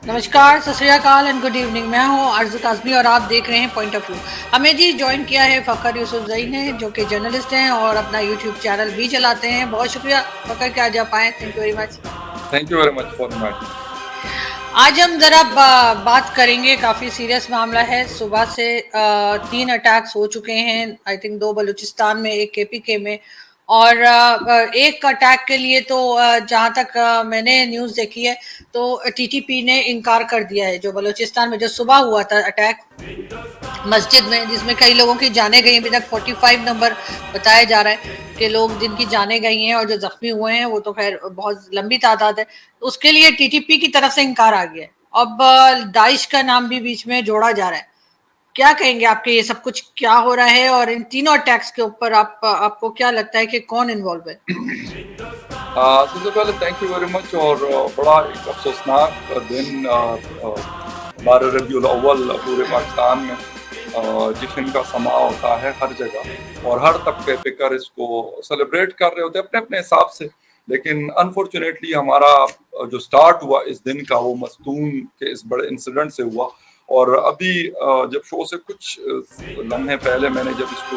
नमस्कार, सत श्री अकाल एंड गुड इवनिंग। मैं हूं अर्ज़ काज़मी और आप देख रहे हैं पॉइंट ऑफ व्यू। हमें जी ज्वाइन किया है फ़खर यूसुफ़ज़ई ने, जो कि जर्नलिस्ट हैं और अपना यूट्यूब चैनल भी चलाते हैं। बहुत शुक्रिया फ़खर कि आज आप आए। Thank you very much. Thank you very much for inviting. आज हम ज़रा बात करेंगे, काफ़ी सीरियस मामला है। सुबह से 3 अटैक्स हो चुके हैं, आई थिंक 2 बलूचिस्तान में, 1 केपीके में। और एक अटैक के लिए तो जहाँ तक मैंने न्यूज़ देखी है तो टीटीपी ने इनकार कर दिया है। जो बलूचिस्तान में जो सुबह हुआ था अटैक मस्जिद में, जिसमें कई लोगों की जानें गई, अभी तक 45 नंबर बताया जा रहा है कि लोग जिनकी जानें गई हैं, और जो जख्मी हुए हैं वो तो खैर बहुत लंबी तादाद है। उसके लिए टीटीपी की तरफ से इनकार आ गया है। अब दाइश का नाम भी बीच में जोड़ा जा रहा है। क्या कहेंगे आपके ये सब कुछ क्या हो रहा है, और इन तीनों अटैक्स के ऊपर आपको क्या लगता है कि कौन इन्वॉल्व है? सबसे पहले थैंक यू वेरी मच। और बड़ा एक अफसोसनाक दिन 12 रबीउल अव्वल पूरे पाकिस्तान में जश्न का समा होता है हर जगह, और हर तबके फिकर इसको सेलिब्रेट कर रहे होते हैं अपने अपने हिसाब से। लेकिन अनफॉर्चुनेटली हमारा जो स्टार्ट हुआ इस दिन का वो मस्तून के इस बड़े इंसिडेंट से हुआ। और अभी जब शो से कुछ लम्हे पहले मैंने जब इसको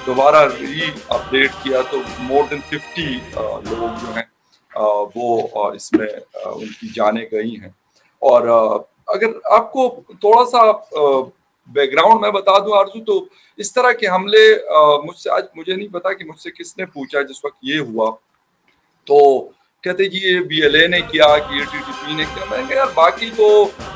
दोबारा री अपडेट किया तो मोर देन 50 लोग जो हैं वो इसमें उनकी जानें गई हैं। और अगर आपको थोड़ा सा बैकग्राउंड मैं बता दूं आरजू, तो इस तरह के हमले मुझसे, आज मुझे नहीं पता कि मुझसे किसने पूछा जिस वक्त ये हुआ, तो कहते जी ये बीएलए ने किया कि ये टीटीपी ने किया। मैंने कहा यार बाकी तो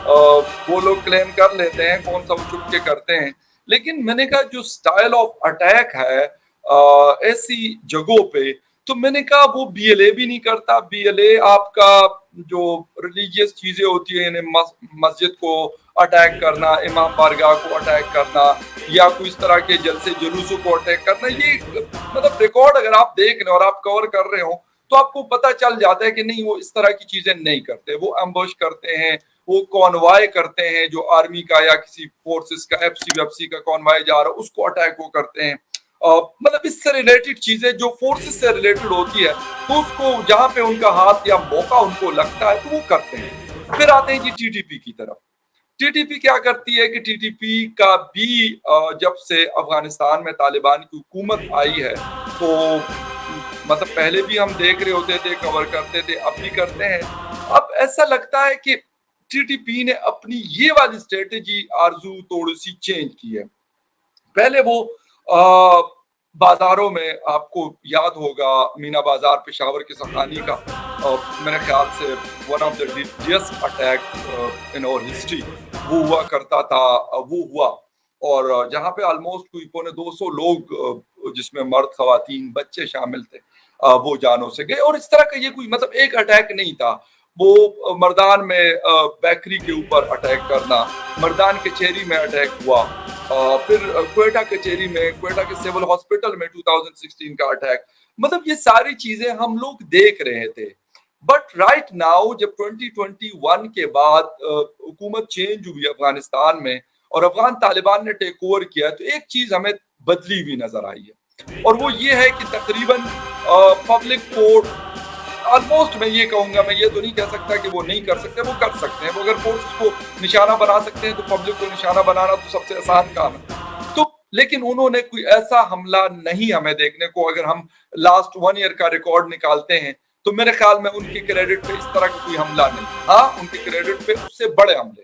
वो लोग क्लेम कर लेते हैं, कौन सा वो छुप के करते हैं। लेकिन मैंने कहा जो स्टाइल ऑफ अटैक है ऐसी जगहों पे, तो मैंने कहा वो बीएलए भी नहीं करता। बीएलए आपका जो रिलीजियस चीजें होती है, यानी मस्जिद को अटैक करना, इमाम बारगाह को अटैक करना, या कोई इस तरह के जलसे जुलूसों को अटैक करना, ये मतलब रिकॉर्ड अगर आप देख रहे हो और आप कवर कर रहे हो तो आपको पता चल जाता है कि नहीं, वो इस तरह की चीजें नहीं करते। वो एम्बुश करते हैं, वो कॉन्वॉय करते हैं, जो आर्मी का या किसी फोर्सेस का एफसी वेफसी का कॉन्वॉय जा रहा है उसको अटैक वो करते हैं। मतलब इससे रिलेटेड चीजें जो फोर्सेस से रिलेटेड होती है, तो उसको जहां पे उनका हाथ या मौका उनको लगता है तो वो करते हैं। फिर आते हैं जी टीटीपी की तरफ। टीटीपी क्या करती है कि टीटीपी का भी जब से अफगानिस्तान में तालिबान की हुकूमत आई है, तो मतलब पहले भी हम देख रहे होते थे, कवर करते थे, अब भी करते हैं। अब ऐसा लगता है कि टीटीपी ने अपनी ये वाली स्ट्रेटेजी आरजू थोड़ी सी चेंज की है। पहले वो बाजारों में, आपको याद होगा मीना बाजार पेशावर की सखानी का मेरे ख्याल से one of the deadliest attack in our history वो हुआ करता था। वो हुआ, और जहां पे ऑलमोस्ट कोई 250 लोग जिसमें मर्द, खवातीन, बच्चे शामिल थे, वो जानों से गए। और इस तरह का ये कोई मतलब एक अटैक नहीं था। वो मर्दान में बेकरी के ऊपर अटैक करना, मर्दान कचहरी में अटैक हुआ, फिर क्वेटा कचहरी में, क्वेटा के सिविल हॉस्पिटल में 2016 का अटैक। मतलब ये सारी चीजें हम लोग देख रहे थे। बट राइट नाउ जब 2021 के बाद हुकूमत चेंज हुई अफगानिस्तान में और अफगान तालिबान ने टेक ओवर किया, तो एक चीज हमें बदली हुई नजर आई है, और वो ये है कि तकरीबन पब्लिक कोर्ट ऑलमोस्ट, मैं ये कहूंगा, मैं ये तो नहीं कह सकता कि वो नहीं कर सकते, वो कर सकते हैं। वो अगर फोर्सेस को निशाना बना सकते हैं तो पब्लिक को निशाना बनाना तो सबसे आसान काम है। तो लेकिन उन्होंने कोई ऐसा हमला नहीं हमें देखने को, अगर हम लास्ट 1 ईयर का रिकॉर्ड निकालते हैं तो मेरे ख्याल में उनके क्रेडिट पे इस तरह का कोई हमला नहीं। हाँ, उनके क्रेडिट पे उससे बड़े हमले,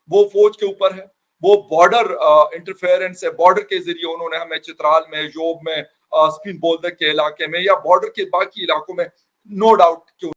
वो फौज के ऊपर है, वो बॉर्डर इंटरफेरेंस है। बॉर्डर के जरिए उन्होंने हमें चित्राल में, जोब में, स्पिन बोल्दक के इलाके में या बॉर्डर के बाकी इलाकों में, नो डाउट